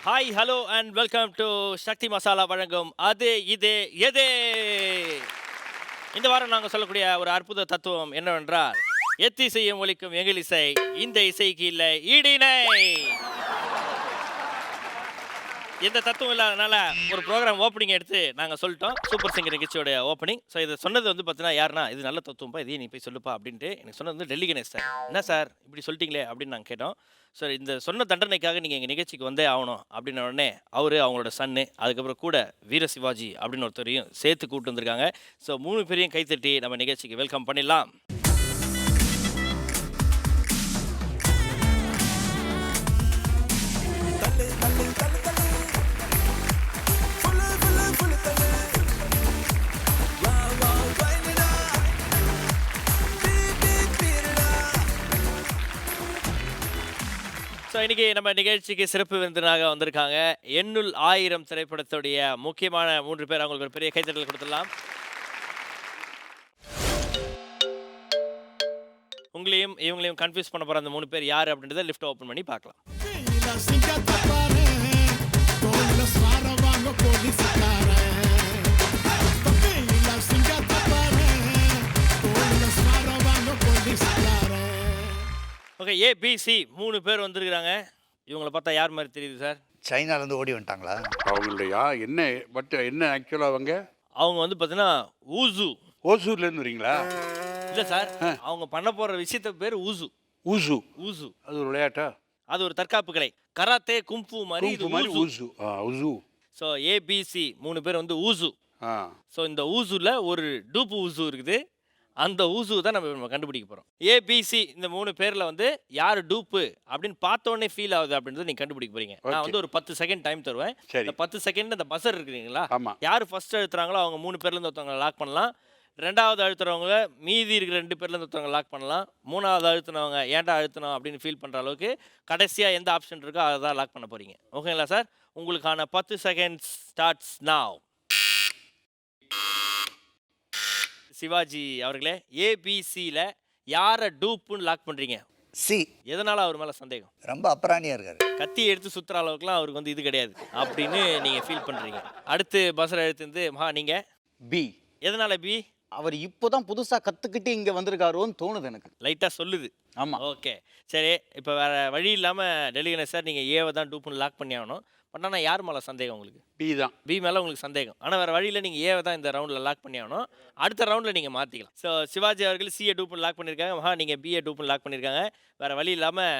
Hi hello and welcome to Sakthi Masala வழங்கும் அது இது எது. இந்த வாரம் நாங்கள் சொல்லக்கூடிய ஒரு அற்புத தத்துவம் என்னவென்றால், எத்திசையும் ஒலிக்கும் எங்கள் இசை, இந்த இசைக்கு இல்லை ஈடினை. எந்த தத்துவம் இல்லாதனால ஒரு ப்ரோக்ராம் ஓப்பனிங் எடுத்து நாங்கள் சொல்லிட்டோம். சூப்பர் சிங்கர் நிகழ்ச்சியோட ஓப்பனிங். ஸோ இதை சொன்னது வந்து பார்த்தீங்கன்னா யாருன்னா, இது நல்ல தத்துவம்ப்பா, இதையும் நீ போய் சொல்லுப்பா அப்படின்ட்டு எனக்கு சொன்னது வந்து டெல்லி கணேஷ் சார். என்ன சார் இப்படி சொல்லிட்டீங்களே அப்படின்னு நாங்கள் கேட்டோம். சார் இந்த சொன்ன தண்டனைக்காக நீங்கள் எங்கள் நிகழ்ச்சிக்கு வந்தே ஆகணும் அப்படின்ன உடனே அவர், அவங்களோட சன்னு, அதுக்கப்புறம் கூட வீர சிவாஜி அப்படின்னு ஒருத்தரையும் சேர்த்து கூப்பிட்டு வந்திருக்காங்க. ஸோ 3 பேரையும் கைத்தட்டி நம்ம நிகழ்ச்சிக்கு வெல்கம் பண்ணிடலாம். ஸோ இன்றைக்கி நம்ம நிகழ்ச்சிக்கு சிறப்பு விருந்தினராக வந்திருக்காங்க எண்ணுள் 1000 திரைப்படத்துடைய முக்கியமான 3 பேர். அவங்களுக்கு ஒரு பெரிய கைத்தட்டல் கொடுத்துடலாம். உங்களையும் இவங்களையும் கன்ஃபியூஸ் பண்ண போகிற அந்த 3 பேர் யார் அப்படின்றத லிஃப்ட் ஓப்பன் பண்ணி பார்க்கலாம். ஓகே, ஏபிசி 3 பேர் வந்திருக்கிறாங்க. இவங்களை பார்த்தா யார் மாதிரி தெரியுது சார்? சைனாலேருந்து ஓடி வந்துட்டாங்களா? அவங்களுடையா என்ன? பட் என்ன ஆக்சுவலாக அவங்க வந்து பார்த்தீங்கன்னா ஊசு. ஓசூர்லேருந்து வரீங்களா? இல்லை சார், அவங்க பண்ண போகிற விஷயத்த பேர் ஊசு. ஊசு ஊசு அது ஒரு விளையாட்டா? அது ஒரு தற்காப்பு கலை. கராத்தே கும்ஃபு மாதிரி இது மாதிரி ஊசு. ஊசு. ஸோ ஏபிசி 3 பேர் வந்து ஊசு. ஸோ இந்த ஊசுல ஒரு டூப்பு ஊசு இருக்குது. அந்த ஊசு தான் நம்ம கண்டுபிடிக்க போகிறோம். ஏபிசி இந்த 3 பேரில் வந்து யார் டூப்பு அப்படின்னு பார்த்தோன்னே ஃபீல் ஆகுது அப்படின்றத நீங்கள் கண்டுபிடிக்க போறீங்க. நான் வந்து ஒரு 10 செகண்ட் டைம் தருவேன். இந்த 10 செகண்ட் அந்த பஸர் இருக்குங்களா, யார் ஃபர்ஸ்ட் அழுத்துறாங்களோ அவங்க 3 பேர்லேருந்து ஒருத்தவங்க லாக் பண்ணலாம். 2வது அழுத்துறவங்க மீதி இருக்கிற 2 பேர்லேருந்து ஒருத்தவங்க லாக் பண்ணலாம். 3வது அழுத்தினவங்க ஏன்டா அழுத்தணும் அப்படின்னு ஃபீல் பண்ணுற அளவுக்கு கடைசியாக எந்த ஆப்ஷன் இருக்கோ அதை தான் லாக் பண்ண போகிறீங்க. ஓகேங்களா சார்? உங்களுக்கான 10 செகண்ட்ஸ் ஸ்டார்ட்ஸ் நாவ். சிவாஜி அவர்களே, ஏபிசியில் யாரை டூப்புன்னு லாக் பண்ணுறீங்க? சி. எதனால் அவர் மேலே சந்தேகம்? ரொம்ப அப்ராணியாக இருக்காரு. கத்தி எடுத்து சுற்றுற அளவுக்குலாம் அவருக்கு வந்து இது கிடையாது அப்படின்னு நீங்கள் ஃபீல் பண்ணுறீங்க. அடுத்து பஸ்ஸர் எடுத்து மகா நீங்கள் பி. எதனால் பி? அவர் இப்போதான் புதுசாக கற்றுக்கிட்டு இங்கே வந்திருக்காரோன்னு தோணுது எனக்கு. லைட்டாக சொல்லுது. ஆமாம். ஓகே சரி, இப்போ வேறு வழி இல்லாமல் டெல்லி கணேஷ் சார் நீங்கள் ஏவை தான் டூப்புன்னு லாக் பண்ணி ஆகணும். பட் ஆனால் யார் மேலே சந்தேகம் உங்களுக்கு? பி தான். பி மேலே உங்களுக்கு சந்தேகம். ஆனால் வேறு வழியில் நீங்கள் ஏவை தான் இந்த ரவுண்டில் லாக் பண்ணி ஆகணும். அடுத்த ரவுண்டில் நீங்கள் மாற்றிக்கலாம். ஸோ சிவாஜி அவர்கள் சிஏ டூப்புன்னு லாக் பண்ணியிருக்காங்க. மகா நீங்கள் பிஏ டூப்புன்னு லாக் பண்ணியிருக்காங்க. வேறு வழி இல்லாமல்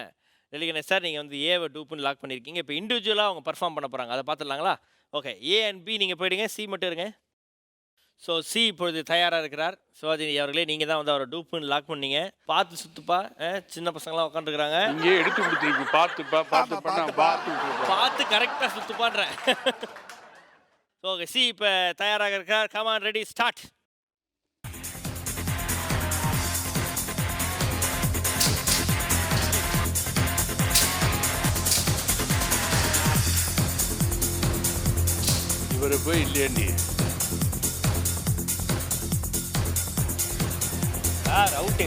டெல்லி கணேஷ் சார் நீங்கள் வந்து ஏவை டூப்புன்னு லாக் பண்ணியிருக்கீங்க. இப்போ இண்டிவிஜுவலாக அவங்க பர்ஃபார்ம் பண்ண போகிறாங்க, அதை பார்த்துடலாங்களா? ஓகே, ஏ அண்ட் பி நீங்கள் போயிடுங்க, சி மட்டும் இருங்க. ஸோ சி இப்பொழுது தயாராக இருக்கிறார். சிவாஜி அவர்களே, நீங்கள் தான் வந்து அவரை டூப்புன்னு லாக் பண்ணீங்க. பார்த்து சுற்றுப்பா, சின்ன பசங்களாம் உட்காந்துருக்குறாங்க. இங்கே எடுத்து கொடுத்துருக்கு. பார்த்து கரெக்டாக சுற்றுப்பான்றேன். ஓகே, சி இப்போ தயாராக இருக்கார். Come on, ready, start. இவர் போய் இல்லையா நீ? Sir out.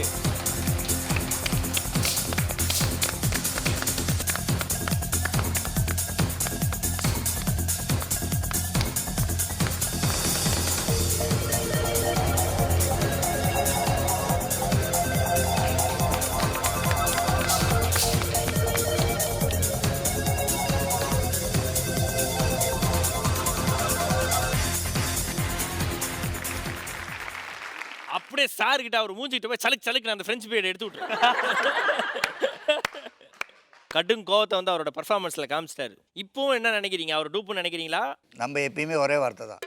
அப்படியே சார் கிட்ட அவர் மூஞ்சிக்கிட்ட போய் சலுக்கு அந்த ஃப்ரெஞ்ச் பீரியட் எடுத்து விட்டுரு. கடும் கோவத்தை வந்து அவரோட பர்ஃபார்மன்ஸில் காமிச்சிட்டாரு. இப்போவும் என்ன நினைக்கிறீங்க? அவர் டூப்புன்னு நினைக்கிறீங்களா? நம்ம எப்பயுமே ஒரே வார்த்தை தான்.